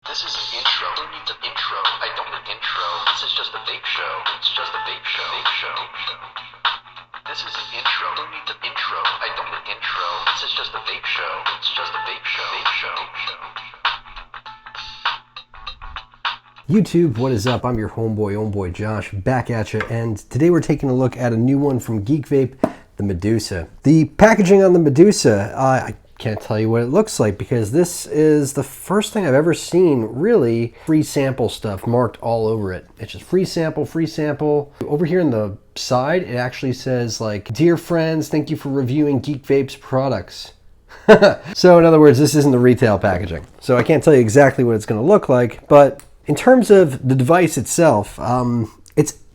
This is an intro. Who needs an intro? I don't need an intro. This is just a vape show. It's just a vape show. Vape show. This is an intro. Who needs an intro? I don't need an intro. This is just a vape show. It's just a vape show. Vape show. YouTube, what is up? I'm your homeboy Josh, back at you, and today we're taking a look at a new one from Geekvape, the Medusa. The packaging on the Medusa, I can't tell you what it looks like because this is the first thing I've ever seen, really, free sample stuff marked all over it. It's just free sample, free sample. Over here on the side, it actually says like, "Dear friends, thank you for reviewing Geekvape's products." So in other words, this isn't the retail packaging. So I can't tell you exactly what it's gonna look like, but in terms of the device itself,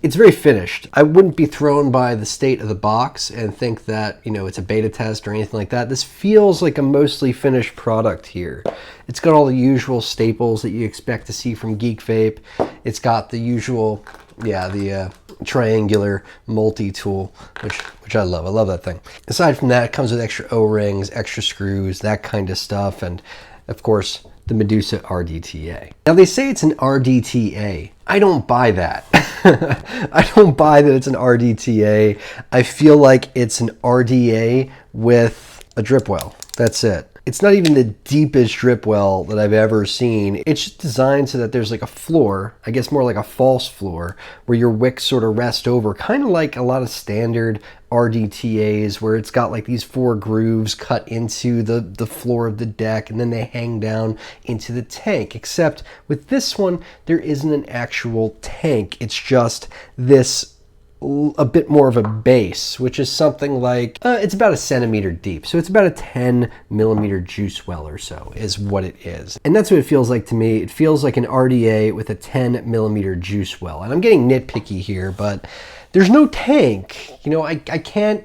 it's very finished. I wouldn't be thrown by the state of the box and think that, you know, it's a beta test or anything like that. This feels like a mostly finished product here. It's got all the usual staples that you expect to see from Geekvape. It's got the usual, the triangular multi-tool, which I love. I love that thing. Aside from that, it comes with extra O-rings, extra screws, that kind of stuff, and of course, the Medusa RDTA. Now they say it's an RDTA. I don't buy that. I don't buy that it's an RDTA. I feel like it's an RDA with a drip well. That's it. It's not even the deepest drip well that I've ever seen. It's just designed so that there's like a floor, I guess more like a false floor, where your wicks sort of rest over, kind of like a lot of standard RDTAs where it's got like these 4 grooves cut into the floor of the deck and then they hang down into the tank. Except with this one, there isn't an actual tank. It's just this a bit more of a base, which is something like, it's about 1 centimeter deep. So it's about a 10 millimeter juice well or so is what it is. And that's what it feels like to me. It feels like an RDA with a 10 millimeter juice well. And I'm getting nitpicky here, but there's no tank. You know, I can't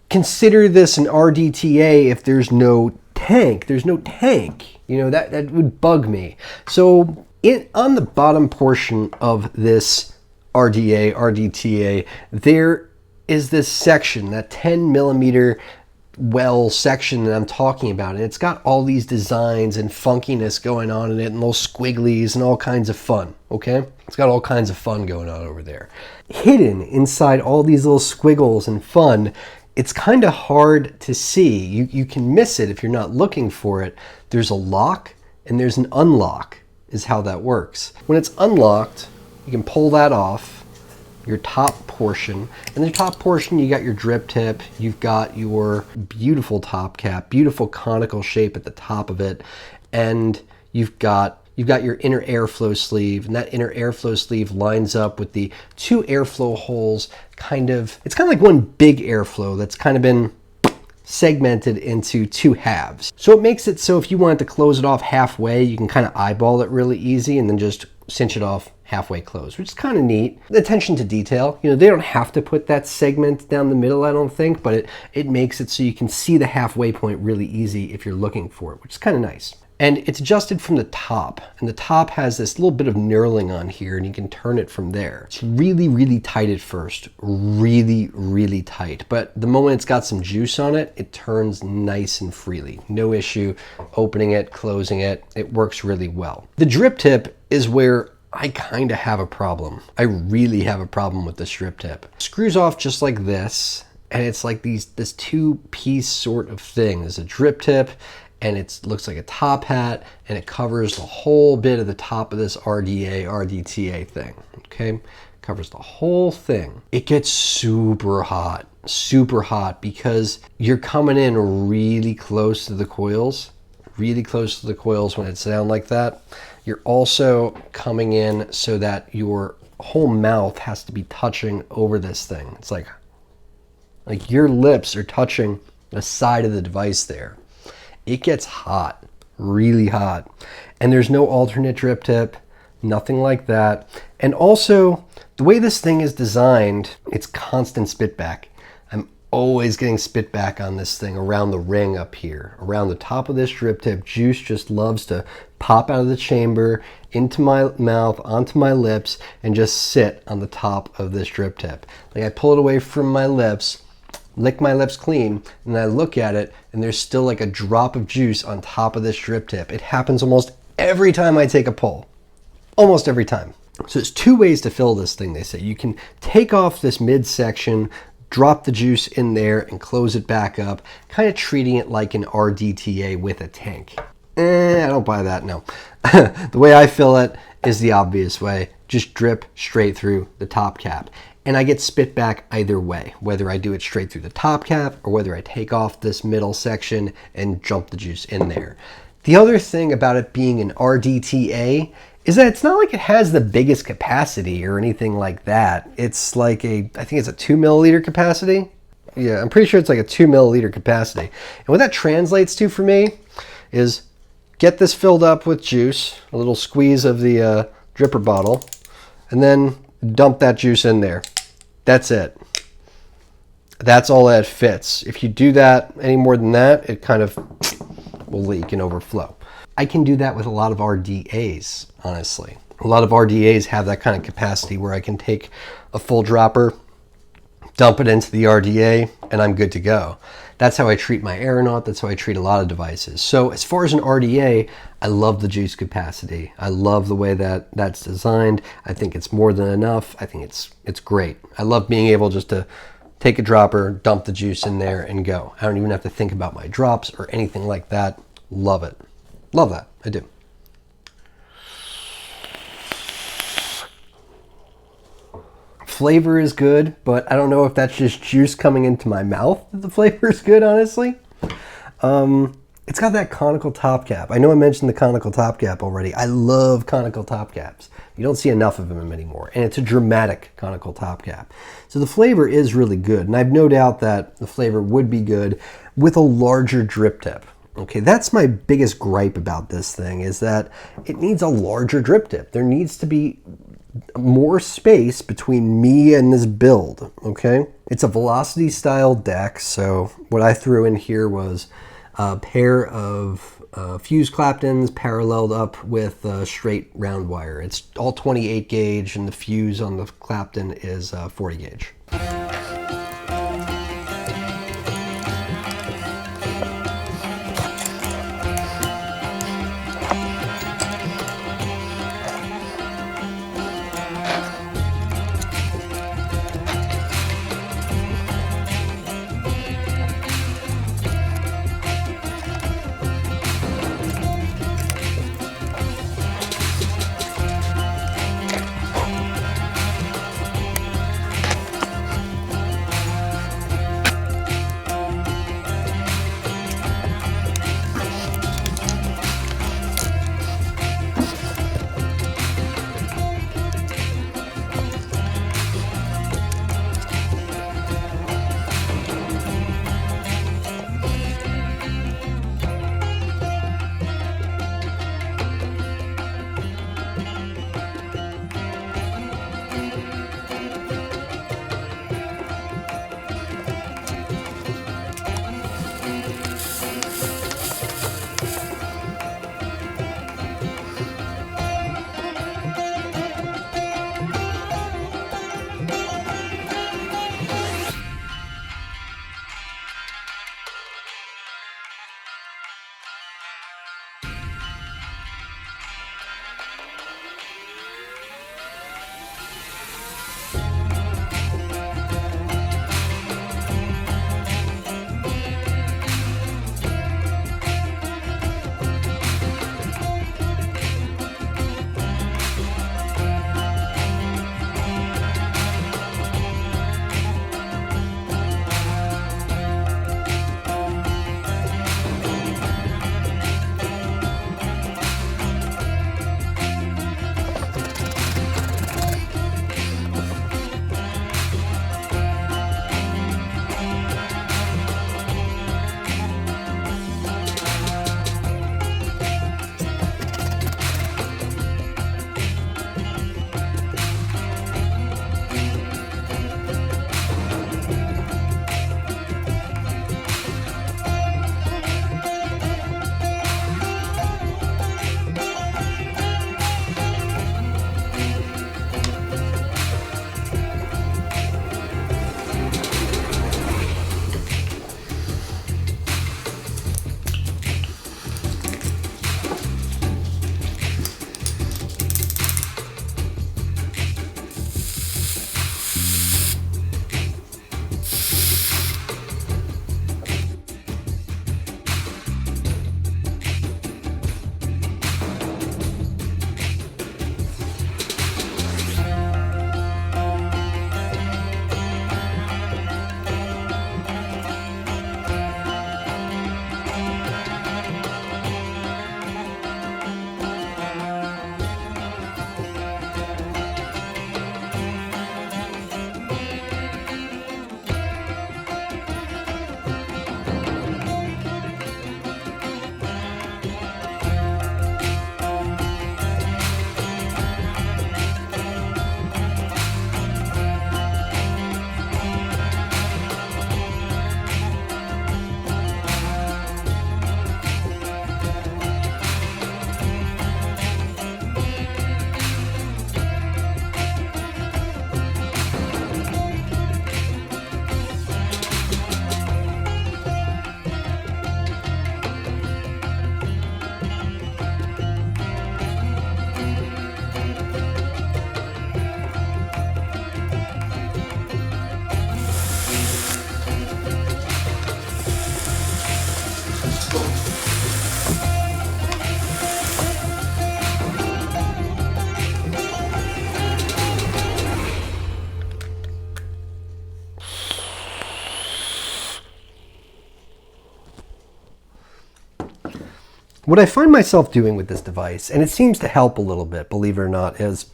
consider this an RDTA if there's no tank. There's no tank. You know, that would bug me. So on the bottom portion of this RDTA, there is this section, that 10 millimeter well section that I'm talking about, and it's got all these designs and funkiness going on in it and little squigglies and all kinds of fun, okay? It's got all kinds of fun going on over there. Hidden inside all these little squiggles and fun, it's kind of hard to see. You can miss it if you're not looking for it. There's a lock and there's an unlock is how that works. When it's unlocked, you can pull that off, your top portion. In the top portion, you got your drip tip, you've got your beautiful top cap, beautiful conical shape at the top of it, and you've got your inner airflow sleeve, and that inner airflow sleeve lines up with the 2 airflow holes, it's kind of like one big airflow that's kind of been segmented into 2 halves. So it makes it so if you wanted to close it off halfway, you can kind of eyeball it really easy and then just cinch it off halfway closed, which is kind of neat. The attention to detail, you know, they don't have to put that segment down the middle, I don't think, but it makes it so you can see the halfway point really easy if you're looking for it, which is kind of nice. And it's adjusted from the top, and the top has this little bit of knurling on here, and you can turn it from there. It's really, really tight at first, really, really tight. But the moment it's got some juice on it, it turns nice and freely. No issue opening it, closing it. It works really well. The drip tip is where I kind of have a problem. I really have a problem with this drip tip. Screws off just like this, and it's like this 2-piece sort of thing. There's a drip tip, and it looks like a top hat, and it covers the whole bit of the top of this RDTA thing, okay? Covers the whole thing. It gets super hot because you're coming in really close to the coils, when it's down like that. You're also coming in so that your whole mouth has to be touching over this thing. It's like your lips are touching the side of the device there. It gets hot, really hot. And there's no alternate drip tip, nothing like that. And also, the way this thing is designed, it's constant spitback. I'm always getting spitback on this thing around the ring up here, around the top of this drip tip. Juice just loves to pop out of the chamber, into my mouth, onto my lips, and just sit on the top of this drip tip. Like I pull it away from my lips, lick my lips clean, and I look at it, and there's still like a drop of juice on top of this drip tip. It happens almost every time I take a pull. Almost every time. So there's two ways to fill this thing, they say. You can take off this midsection, drop the juice in there, and close it back up, kind of treating it like an RDTA with a tank. I don't buy that, no. The way I fill it is the obvious way. Just drip straight through the top cap. And I get spitback either way, whether I do it straight through the top cap or whether I take off this middle section and jump the juice in there. The other thing about it being an RDTA is that it's not like it has the biggest capacity or anything like that. It's like I think it's a 2 milliliter capacity. Yeah, I'm pretty sure it's like a 2 milliliter capacity. And what that translates to for me is get this filled up with juice, a little squeeze of the dripper bottle, and then dump that juice in there. That's it. That's all that fits. If you do that any more than that, it kind of will leak and overflow. I can do that with a lot of RDAs, honestly. A lot of RDAs have that kind of capacity where I can take a full dropper, dump it into the RDA, and I'm good to go. That's how I treat my aeronaut. That's how I treat a lot of devices. So as far as an RDA, I love the juice capacity. I love the way that that's designed. I think it's more than enough. I think it's great. I love being able just to take a dropper, dump the juice in there, and go. I don't even have to think about my drops or anything like that. Love it. Love that. I do. Flavor is good, but I don't know if that's just juice coming into my mouth that the flavor is good, honestly. It's got that conical top cap. I know I mentioned the conical top cap already. I love conical top caps. You don't see enough of them anymore, and it's a dramatic conical top cap. So the flavor is really good, and I've no doubt that the flavor would be good with a larger drip tip. Okay, that's my biggest gripe about this thing, is that it needs a larger drip tip. There needs to be more space between me and this build, okay? It's a velocity style deck, so what I threw in here was a pair of fuse claptons paralleled up with straight round wire. It's all 28 gauge, and the fuse on the clapton is 40 gauge. What I find myself doing with this device, and it seems to help a little bit, believe it or not, is,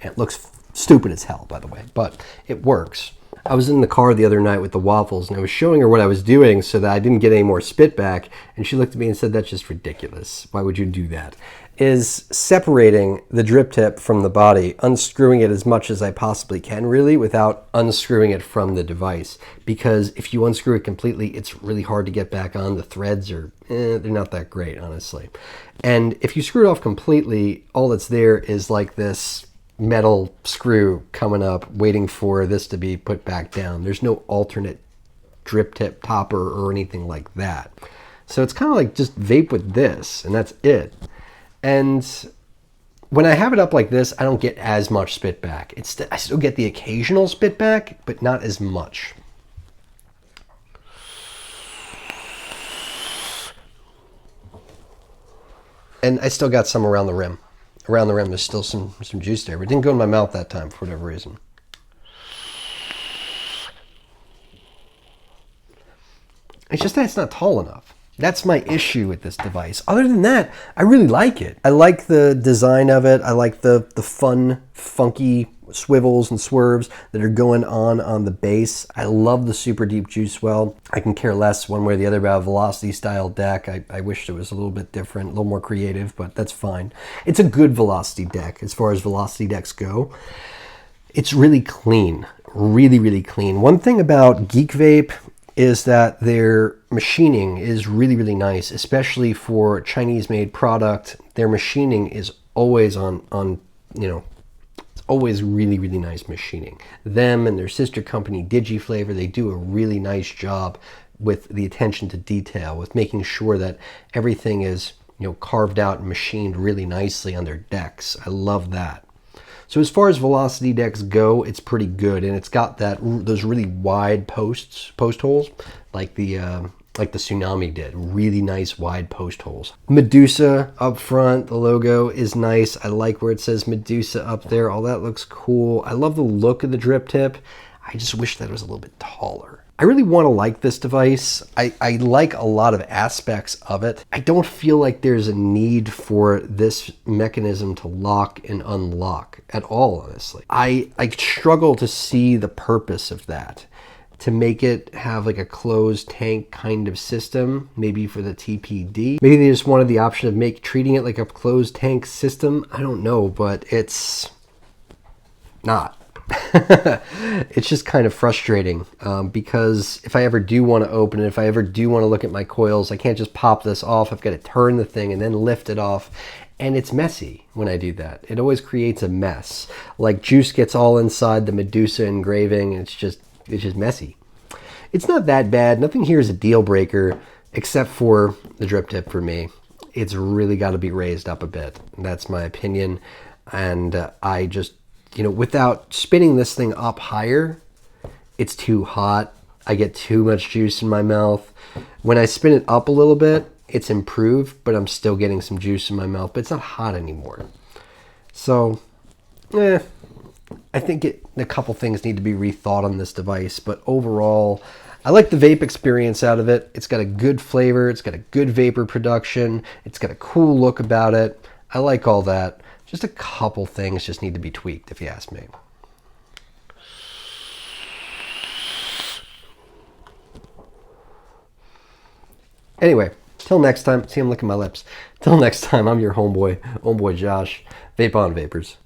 it looks stupid as hell, by the way, but it works. I was in the car the other night with the waffles, and I was showing her what I was doing so that I didn't get any more spitback, and she looked at me and said, "That's just ridiculous. Why would you do that?" Is separating the drip tip from the body, unscrewing it as much as I possibly can, really, without unscrewing it from the device. Because if you unscrew it completely, it's really hard to get back on. The threads are, they're not that great, honestly. And if you screw it off completely, all that's there is like this metal screw coming up waiting for this to be put back down. There's no alternate drip tip topper or anything like that. So it's kind of like just vape with this, and that's it. And when I have it up like this, I don't get as much spit back. I still get the occasional spit back, but not as much. And I still got some around the rim. Around the rim, there's still some juice there, but it didn't go in my mouth that time for whatever reason. It's just that it's not tall enough. That's my issue with this device. Other than that, I really like it. I like the design of it. I like the fun, funky swivels and swerves that are going on the base. I love the super deep juice well. I can care less one way or the other about a velocity style deck. I wish it was a little bit different, a little more creative, but that's fine. It's a good velocity deck as far as velocity decks go. It's really clean, really, really clean. One thing about Geekvape is that their machining is really, really nice, especially for Chinese-made product. Their machining is always on it's always really, really nice machining. Them and their sister company, DigiFlavor, they do a really nice job with the attention to detail, with making sure that everything is, carved out and machined really nicely on their decks. I love that. So as far as velocity decks go, it's pretty good, and it's got those really wide post holes, like the Tsunami did. Really nice wide post holes. Medusa up front, the logo is nice. I like where it says Medusa up there. All that looks cool. I love the look of the drip tip. I just wish that it was a little bit taller. I really want to like this device. I like a lot of aspects of it. I don't feel like there's a need for this mechanism to lock and unlock at all, honestly. I struggle to see the purpose of that. To make it have like a closed tank kind of system, maybe for the TPD. Maybe they just wanted the option of treating it like a closed tank system. I don't know, but it's not. It's just kind of frustrating because if I ever do want to open it, if I ever do want to look at my coils, I can't just pop this off. I've got to turn the thing and then lift it off. And it's messy when I do that. It always creates a mess. Like juice gets all inside the Medusa engraving, and it's just messy. It's not that bad. Nothing here is a deal breaker except for the drip tip for me. It's really got to be raised up a bit. That's my opinion. And I just, without spinning this thing up higher, it's too hot. I get too much juice in my mouth. When I spin it up a little bit, it's improved, but I'm still getting some juice in my mouth, but it's not hot anymore. So, I think a couple things need to be rethought on this device, but overall, I like the vape experience out of it. It's got a good flavor. It's got a good vapor production. It's got a cool look about it. I like all that. Just a couple things just need to be tweaked, if you ask me. Anyway, till next time. See, I'm licking my lips. Till next time, I'm your homeboy Josh. Vape on, vapors.